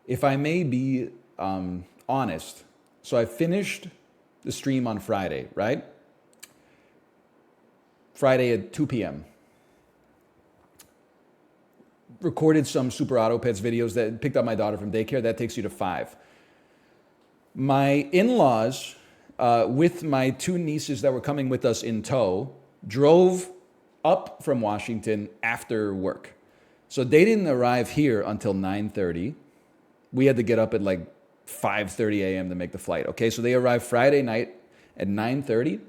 if I may be honest, so I finished the stream on Friday, right? Friday at 2 p.m. Recorded some Super Auto Pets videos that picked up my daughter from daycare. That takes you to 5. My in-laws, with my 2 nieces that were coming with us in tow, drove up from Washington after work. So they didn't arrive here until 9:30. We had to get up at like 5:30 a.m. to make the flight. Okay, so they arrived Friday night at 9:30.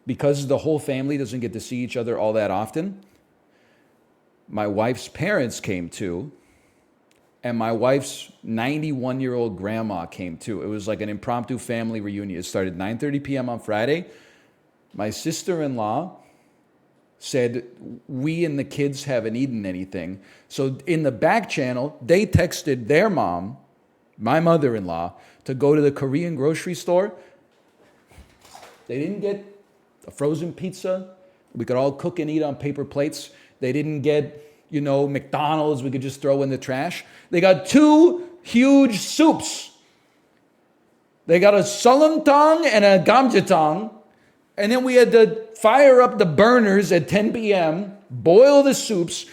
Because the whole family doesn't get to see each other all that often, my wife's parents came too, and my wife's 91-year-old grandma came too. It was like an impromptu family reunion. It started 9:30 p.m. on Friday. My sister-in-law said, we and the kids haven't eaten anything. So in the back channel, they texted their mom, my mother-in-law, to go to the Korean grocery store. They didn't get a frozen pizza we could all cook and eat on paper plates. They didn't get, McDonald's we could just throw in the trash. They got 2 huge soups. They got a sullamtang and a gamjatang. And then we had to fire up the burners at 10 p.m., boil the soups.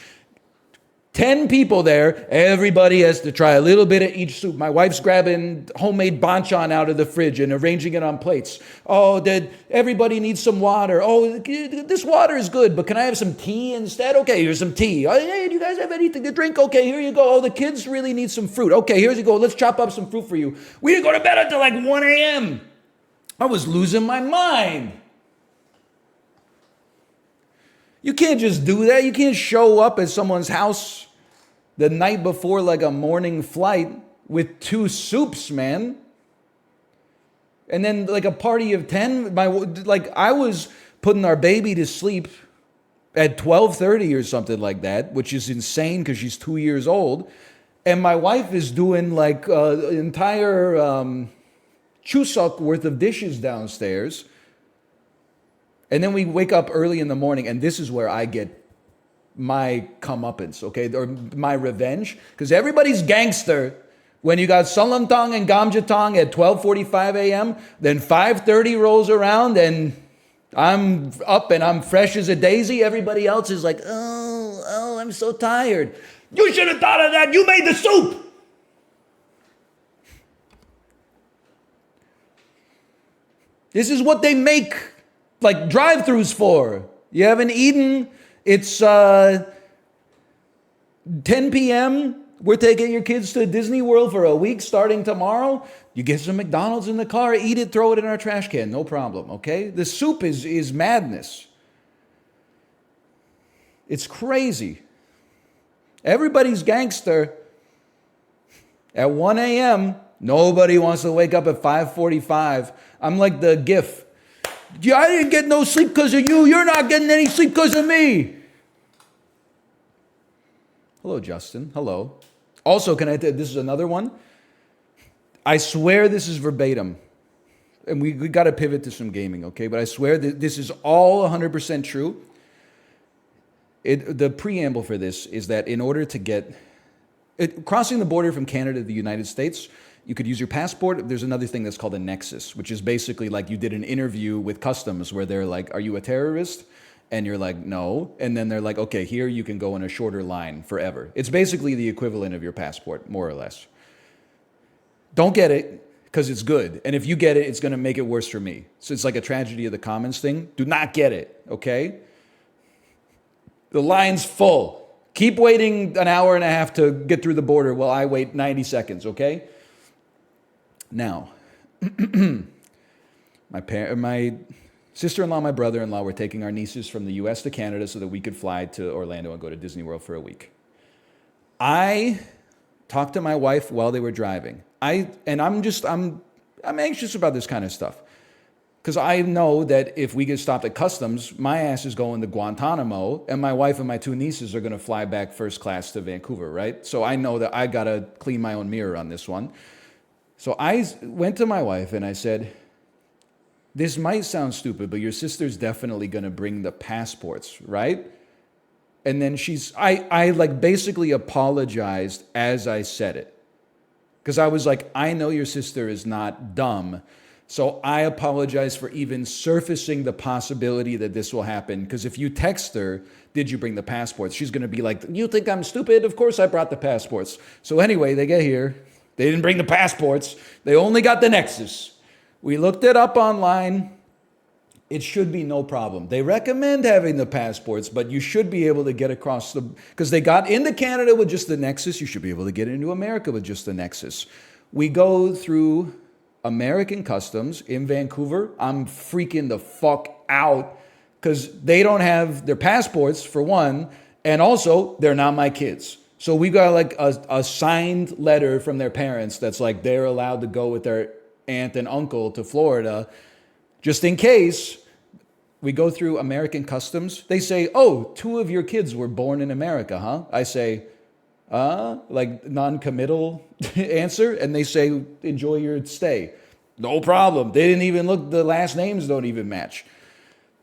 10 people there. Everybody has to try a little bit of each soup. My wife's grabbing homemade banchan out of the fridge and arranging it on plates. Oh, everybody needs some water. Oh, this water is good, but can I have some tea instead? Okay, here's some tea. Oh, hey, do you guys have anything to drink? Okay, here you go. Oh, the kids really need some fruit. Okay, here you go. Let's chop up some fruit for you. We didn't go to bed until like 1 a.m. I was losing my mind. You can't just do that. You can't show up at someone's house the night before like a morning flight with 2 soups, man. And then like a party of 10. I was putting our baby to sleep at 12:30 or something like that, which is insane because she's 2 years old. And my wife is doing like an entire chuseok worth of dishes downstairs. And then we wake up early in the morning, and this is where I get my comeuppance, okay, or my revenge, because everybody's gangster when you got sullamtang and gamjatang at 12:45 a.m., then 5:30 rolls around, and I'm up and I'm fresh as a daisy. Everybody else is like, oh, I'm so tired. You should have thought of that. You made the soup. This is what they make like drive-thrus for. You haven't eaten. It's 10 p.m. We're taking your kids to Disney World for a week starting tomorrow. You get some McDonald's in the car, eat it, throw it in our trash can. No problem, okay? The soup is madness. It's crazy. Everybody's gangster. At 1 a.m., nobody wants to wake up at 5:45. I'm like the GIF. Yeah, I didn't get no sleep because of you. You're not getting any sleep because of me. Hello, Justin. Hello. Also, this is another one. I swear this is verbatim. And we got to pivot to some gaming, okay? But I swear that this is all 100% true. The preamble for this is that in order to crossing the border from Canada to the United States, you could use your passport. There's another thing that's called a nexus, which is basically like you did an interview with customs where they're like, are you a terrorist? And you're like, no. And then they're like, okay, here you can go in a shorter line forever. It's basically the equivalent of your passport, more or less. Don't get it because it's good. And if you get it, it's going to make it worse for me. So it's like a tragedy of the commons thing. Do not get it, okay? The line's full. Keep waiting an hour and a half to get through the border while I wait 90 seconds, okay? Now, my sister-in-law and my brother-in-law were taking our nieces from the U.S. to Canada so that we could fly to Orlando and go to Disney World for a week. I talked to my wife while they were driving. I'm anxious about this kind of stuff because I know that if we get stopped at customs, my ass is going to Guantanamo, and my wife and my 2 nieces are going to fly back first class to Vancouver, right? So I know that I got to clean my own mirror on this one. So I went to my wife and I said, this might sound stupid, but your sister's definitely going to bring the passports, right? And then I like basically apologized as I said it. Because I was like, I know your sister is not dumb. So I apologize for even surfacing the possibility that this will happen. Because if you text her, did you bring the passports? She's going to be like, you think I'm stupid? Of course I brought the passports. So anyway, they get here. They didn't bring the passports. They only got the Nexus. We looked it up online. It should be no problem. They recommend having the passports, but you should be able to get across because they got into Canada with just the Nexus. You should be able to get into America with just the Nexus. We go through American customs in Vancouver. I'm freaking the fuck out because they don't have their passports for one, and also they're not my kids. So we got like a signed letter from their parents that's like they're allowed to go with their aunt and uncle to Florida. Just in case, we go through American customs. They say, oh, 2 of your kids were born in America, huh? I say, like non-committal answer. And they say, enjoy your stay. No problem. They didn't even look, the last names don't even match.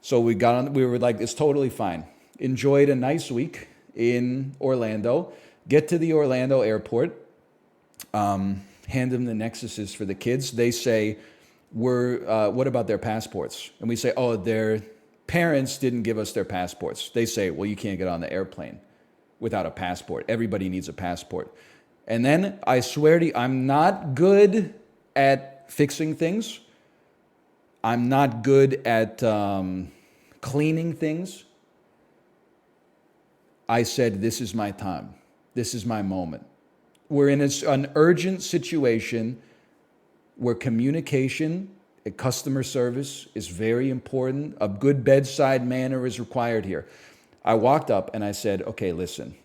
So we were like, it's totally fine. Enjoyed a nice week in Orlando. Get to the Orlando airport. Hand them the Nexuses for the kids. They say, what about their passports? And we say, oh, their parents didn't give us their passports. They say, well, you can't get on the airplane without a passport. Everybody needs a passport. And then I swear to you, I'm not good at fixing things. I'm not good at cleaning things. I said, this is my time. This is my moment. We're in an urgent situation where communication and customer service is very important. A good bedside manner is required here. I walked up and I said, okay, listen.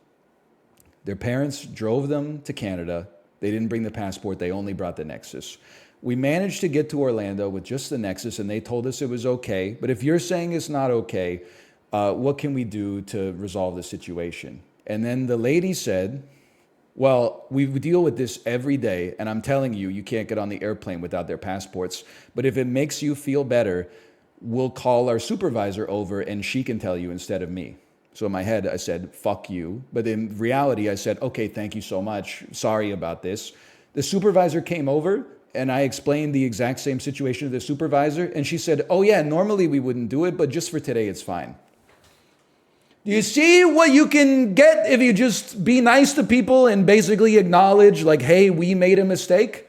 Their parents drove them to Canada. They didn't bring the passport. They only brought the Nexus. We managed to get to Orlando with just the Nexus, and they told us it was okay. But if you're saying it's not okay, what can we do to resolve the situation? And then the lady said, well, we deal with this every day, and I'm telling you, you can't get on the airplane without their passports. But if it makes you feel better, we'll call our supervisor over, and she can tell you instead of me. So in my head, I said, fuck you. But in reality, I said, okay, thank you so much. Sorry about this. The supervisor came over, and I explained the exact same situation to the supervisor, and she said, oh yeah, normally we wouldn't do it, but just for today, it's fine. Do you see what you can get if you just be nice to people and basically acknowledge, like, hey, we made a mistake?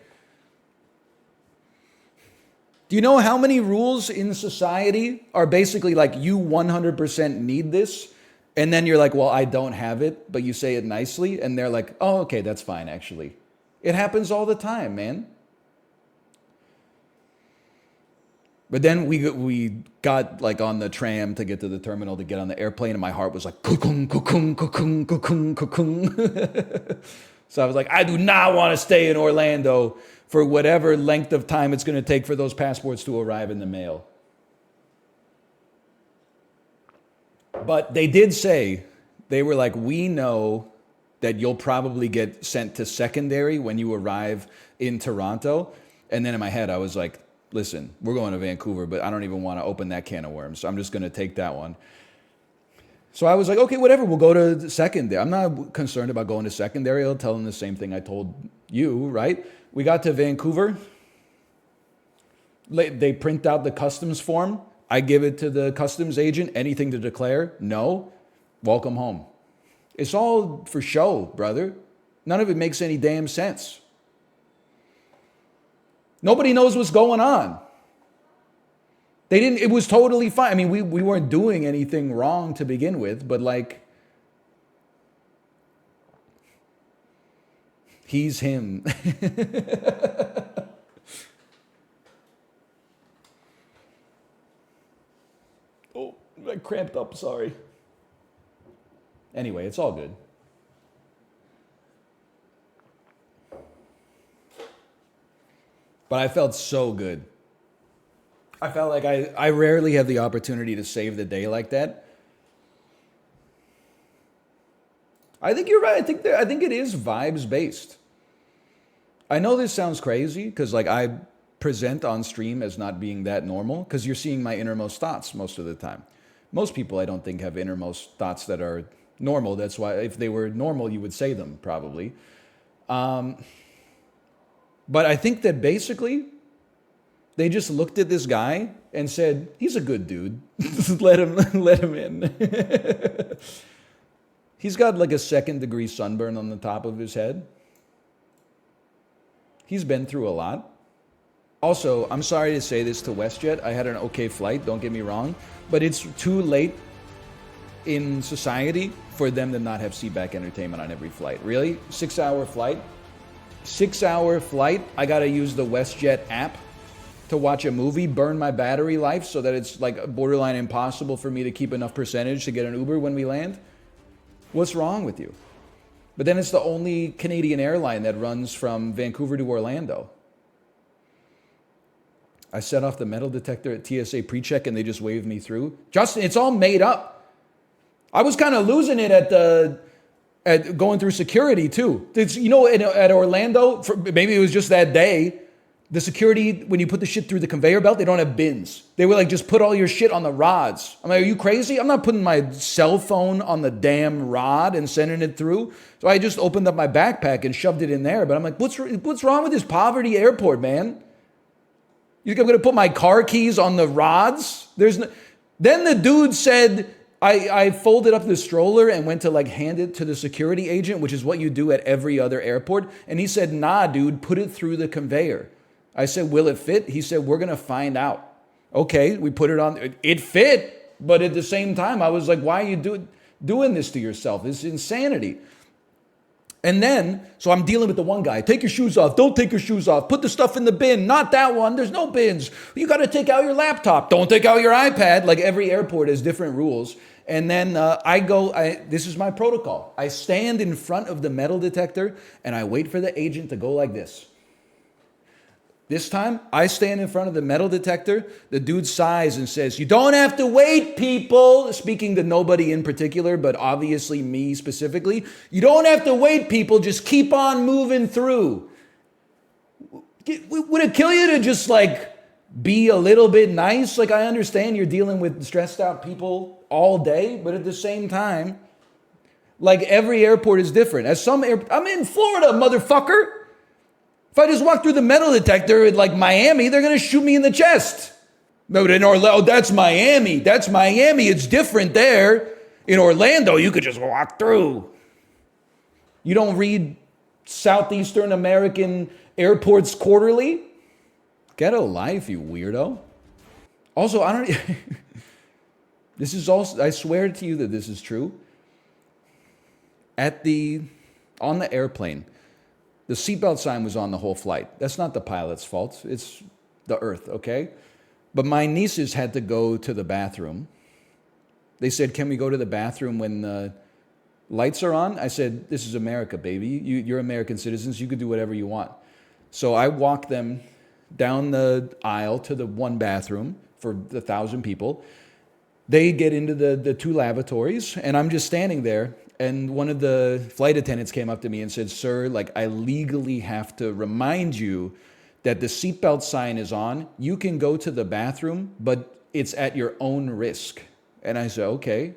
Do you know how many rules in society are basically like, you 100% need this? And then you're like, well, I don't have it, but you say it nicely. And they're like, oh, okay, that's fine, actually. It happens all the time, man. But then we got like on the tram to get to the terminal to get on the airplane, and my heart was like, kukung, kukung, kukung, kukung, kukung. So I was like, I do not want to stay in Orlando for whatever length of time it's going to take for those passports to arrive in the mail. But they did say, they were like, we know that you'll probably get sent to secondary when you arrive in Toronto. And then in my head, I was like, listen, we're going to Vancouver, but I don't even want to open that can of worms. So I'm just going to take that one. So I was like, okay, whatever, we'll go to secondary. I'm not concerned about going to secondary. I'll tell them the same thing I told you, right? We got to Vancouver. They print out the customs form. I give it to the customs agent. Anything to declare? No. Welcome home. It's all for show, brother. None of it makes any damn sense. Nobody knows what's going on. It was totally fine. I mean, we weren't doing anything wrong to begin with, but like, he's him. Oh, I cramped up, sorry. Anyway, it's all good. But I felt so good. I felt like I rarely have the opportunity to save the day like that. I think you're right. I think it is vibes based. I know this sounds crazy because like I present on stream as not being that normal because you're seeing my innermost thoughts most of the time. Most people I don't think have innermost thoughts that are Normal, that's why, if they were normal, you would say them, probably. But I think that basically, they just looked at this guy and said, he's a good dude. let him in. He's got like a 2nd-degree sunburn on the top of his head. He's been through a lot. Also, I'm sorry to say this to WestJet. I had an okay flight, don't get me wrong. But it's too late in society for them to not have seatback entertainment on every flight. Really? 6-hour flight? 6-hour flight, I gotta use the WestJet app to watch a movie, burn my battery life so that it's like borderline impossible for me to keep enough percentage to get an Uber when we land? What's wrong with you? But then it's the only Canadian airline that runs from Vancouver to Orlando. I set off the metal detector at TSA pre-check and they just waved me through. Justin, it's all made up. I was kind of losing it at going through security too. It's, you know, at Orlando, maybe it was just that day, the security, when you put the shit through the conveyor belt, they don't have bins. They were like, just put all your shit on the rods. I'm like, are you crazy? I'm not putting my cell phone on the damn rod and sending it through. So I just opened up my backpack and shoved it in there. But I'm like, what's wrong with this poverty airport, man? You think I'm going to put my car keys on the rods? Then the dude said, I folded up the stroller and went to like hand it to the security agent, which is what you do at every other airport. And he said, nah, dude, put it through the conveyor. I said, will it fit? He said, we're going to find out. Okay, we put it on. It fit, but at the same time, I was like, why are you doing this to yourself? This is insanity. And then, so I'm dealing with the one guy. Take your shoes off. Don't take your shoes off. Put the stuff in the bin. Not that one. There's no bins. You got to take out your laptop. Don't take out your iPad. Like every airport has different rules. And then this is my protocol. I stand in front of the metal detector and I wait for the agent to go like this. This time, I stand in front of the metal detector. The dude sighs and says, you don't have to wait, people. Speaking to nobody in particular, but obviously me specifically. You don't have to wait, people. Just keep on moving through. Would it kill you to just like be a little bit nice? Like, I understand you're dealing with stressed out people all day, but at the same time, like every airport is different. I'm in Florida, motherfucker. If I just walk through the metal detector in like Miami, they're going to shoot me in the chest. No, but in Orlando, that's Miami. That's Miami. It's different there. In Orlando, you could just walk through. You don't read Southeastern American Airports Quarterly? Get a life, you weirdo. Also, this is also, I swear to you that this is true. On the airplane, the seatbelt sign was on the whole flight. That's not the pilot's fault. It's the earth, okay? But my nieces had to go to the bathroom. They said, can we go to the bathroom when the lights are on? I said, this is America, baby. You're American citizens. You could do whatever you want. So I walked them down the aisle to the one bathroom for the 1,000 people. They get into the two lavatories, and I'm just standing there. And one of the flight attendants came up to me and said, sir, like, I legally have to remind you that the seatbelt sign is on. You can go to the bathroom, but it's at your own risk. And I said, okay.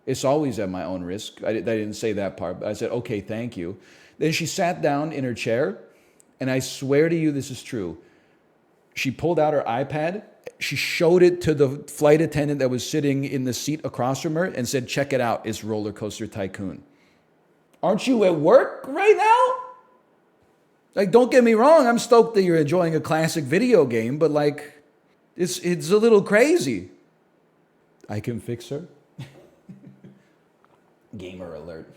It's always at my own risk. I didn't say that part, but I said, okay, thank you. Then she sat down in her chair, and I swear to you this is true. She pulled out her iPad. She showed it to the flight attendant that was sitting in the seat across from her and said, check it out, it's Roller Coaster Tycoon. Aren't you at work right now? Like, don't get me wrong, I'm stoked that you're enjoying a classic video game, but like, it's a little crazy. I can fix her. Gamer alert.